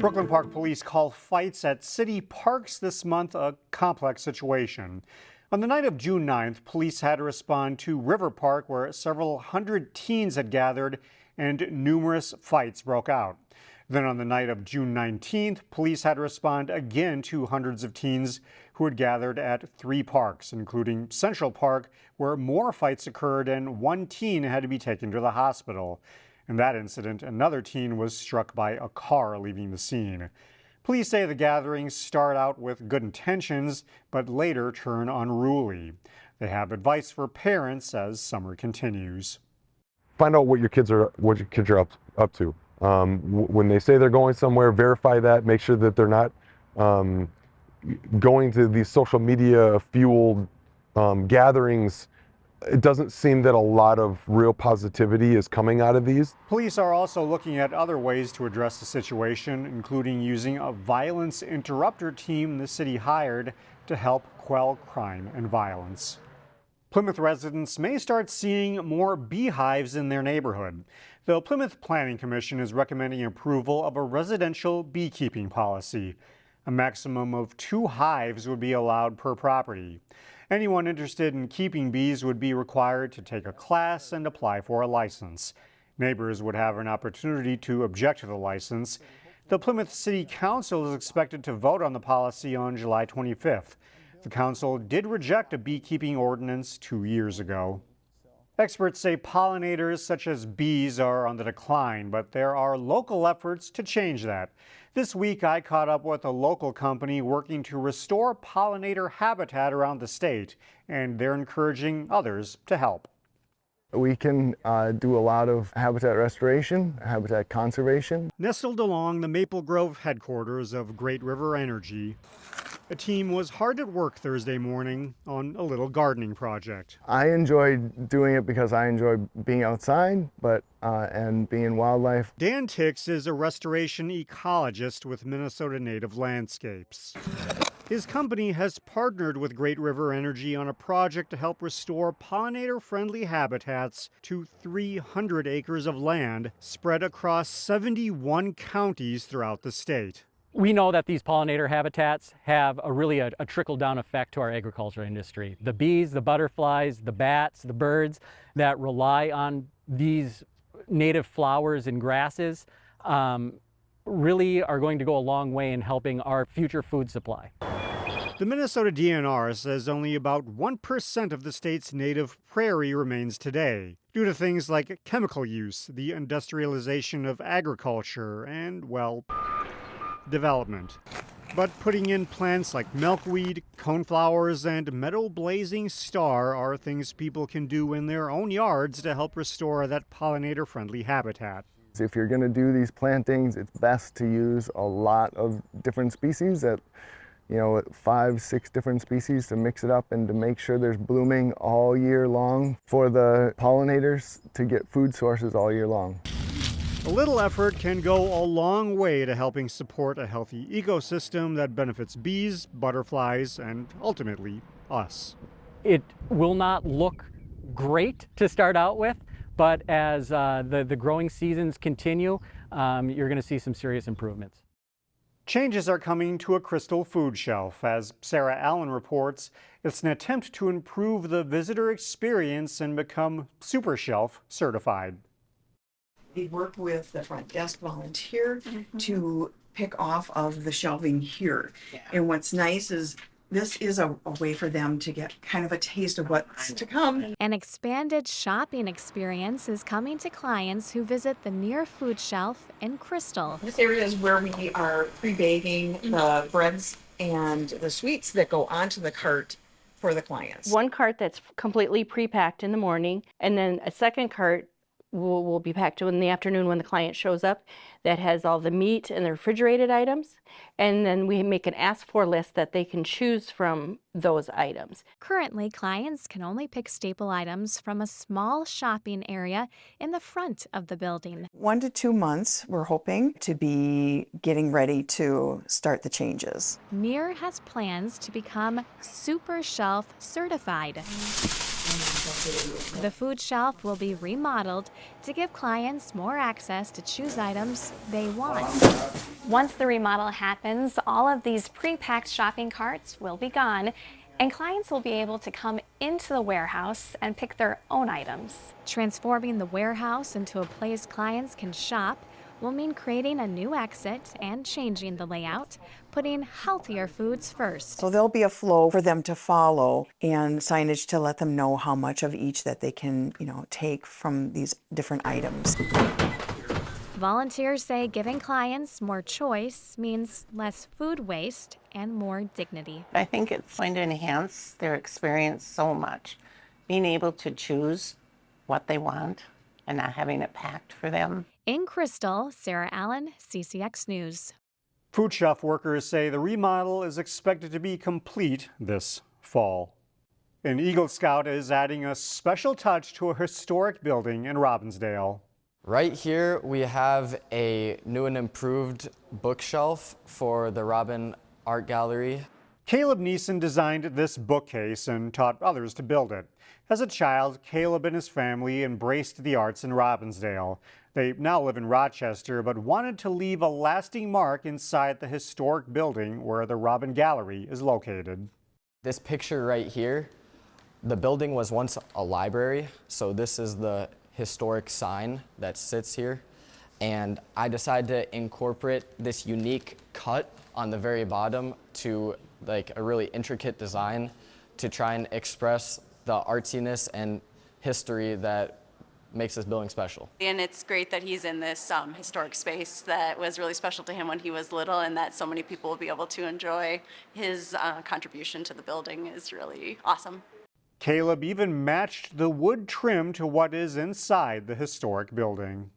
Brooklyn Park police call fights at city parks this month a complex situation. On the night of June 9th, police had to respond to River Park, where several hundred teens had gathered and numerous fights broke out. Then on the night of June 19th, police had to respond again to hundreds of teens who had gathered at 3 parks, including Central Park, where more fights occurred and one teen had to be taken to the hospital. In that incident, another teen was struck by a car leaving the scene. Police say the gatherings start out with good intentions, but later turn unruly. They have advice for parents as summer continues. Find out what your kids are up to. When they say they're going somewhere, verify that. Make sure that they're not going to these social media fueled gatherings. It doesn't seem that a lot of real positivity is coming out of these. Police are also looking at other ways to address the situation, including using a violence interrupter team the city hired to help quell crime and violence. Plymouth residents may start seeing more beehives in their neighborhood. The Plymouth Planning Commission is recommending approval of a residential beekeeping policy. A maximum of 2 hives would be allowed per property. Anyone interested in keeping bees would be required to take a class and apply for a license. Neighbors would have an opportunity to object to the license. The Plymouth City Council is expected to vote on the policy on July 25th. The council did reject a beekeeping ordinance 2 years ago. Experts say pollinators such as bees are on the decline, but there are local efforts to change that. This week, I caught up with a local company working to restore pollinator habitat around the state, and they're encouraging others to help. We can do a lot of habitat restoration, habitat conservation. Nestled along the Maple Grove headquarters of Great River Energy, a team was hard at work Thursday morning on a little gardening project. I enjoy doing it because I enjoy being outside, and being in wildlife. Dan Tix is a restoration ecologist with Minnesota Native Landscapes. His company has partnered with Great River Energy on a project to help restore pollinator-friendly habitats to 300 acres of land spread across 71 counties throughout the state. We know that these pollinator habitats have a trickle-down effect to our agriculture industry. The bees, the butterflies, the bats, the birds that rely on these native flowers and grasses really are going to go a long way in helping our future food supply. The Minnesota DNR says only about 1% of the state's native prairie remains today, due to things like chemical use, the industrialization of agriculture, and, well, development. But putting in plants like milkweed, coneflowers, and meadow blazing star are things people can do in their own yards to help restore that pollinator-friendly habitat. If you're going to do these plantings, it's best to use a lot of different species, 5, 6 different species, to mix it up and to make sure there's blooming all year long for the pollinators to get food sources all year long. A little effort can go a long way to helping support a healthy ecosystem that benefits bees, butterflies, and ultimately us. It will not look great to start out with, but as the growing seasons continue, you're going to see some serious improvements. Changes are coming to a crystal food shelf. As Sarah Allen reports, it's an attempt to improve the visitor experience and become Super Shelf certified. We work with the front desk volunteer to pick off of the shelving here. Yeah. And what's nice is this is a way for them to get kind of a taste of what's to come. An expanded shopping experience is coming to clients who visit the Near Food Shelf in Crystal. This area is where we are pre-baking the breads and the sweets that go onto the cart for the clients. One cart that's completely pre-packed in the morning, and then a second cart will be packed in the afternoon when the client shows up, that has all the meat and the refrigerated items. And then we make an ask for list that they can choose from those items. Currently, clients can only pick staple items from a small shopping area in the front of the building. 1 to 2 months, we're hoping to be getting ready to start the changes. Near has plans to become Super Shelf certified. The food shelf will be remodeled to give clients more access to choose items they want. Once the remodel happens, all of these pre-packed shopping carts will be gone, and clients will be able to come into the warehouse and pick their own items. Transforming the warehouse into a place clients can shop will mean creating a new exit and changing the layout, putting healthier foods first. So there'll be a flow for them to follow and signage to let them know how much of each that they can, take from these different items. Volunteers say giving clients more choice means less food waste and more dignity. I think it's going to enhance their experience so much. Being able to choose what they want and not having it packed for them. In Crystal, Sarah Allen, CCX News. Food shelf workers say the remodel is expected to be complete this fall. An Eagle Scout is adding a special touch to a historic building in Robbinsdale. Right here we have a new and improved bookshelf for the Robbin Art Gallery. Caleb Neeson designed this bookcase and taught others to build it. As a child, Caleb and his family embraced the arts in Robbinsdale. They now live in Rochester, but wanted to leave a lasting mark inside the historic building where the Robbin Gallery is located. This picture right here, the building was once a library, so this is the historic sign that sits here. And I decided to incorporate this unique cut on the very bottom to like a really intricate design to try and express the artsiness and history that makes this building special. And it's great that he's in this historic space that was really special to him when he was little, and that so many people will be able to enjoy his contribution to the building is really awesome. Caleb even matched the wood trim to what is inside the historic building.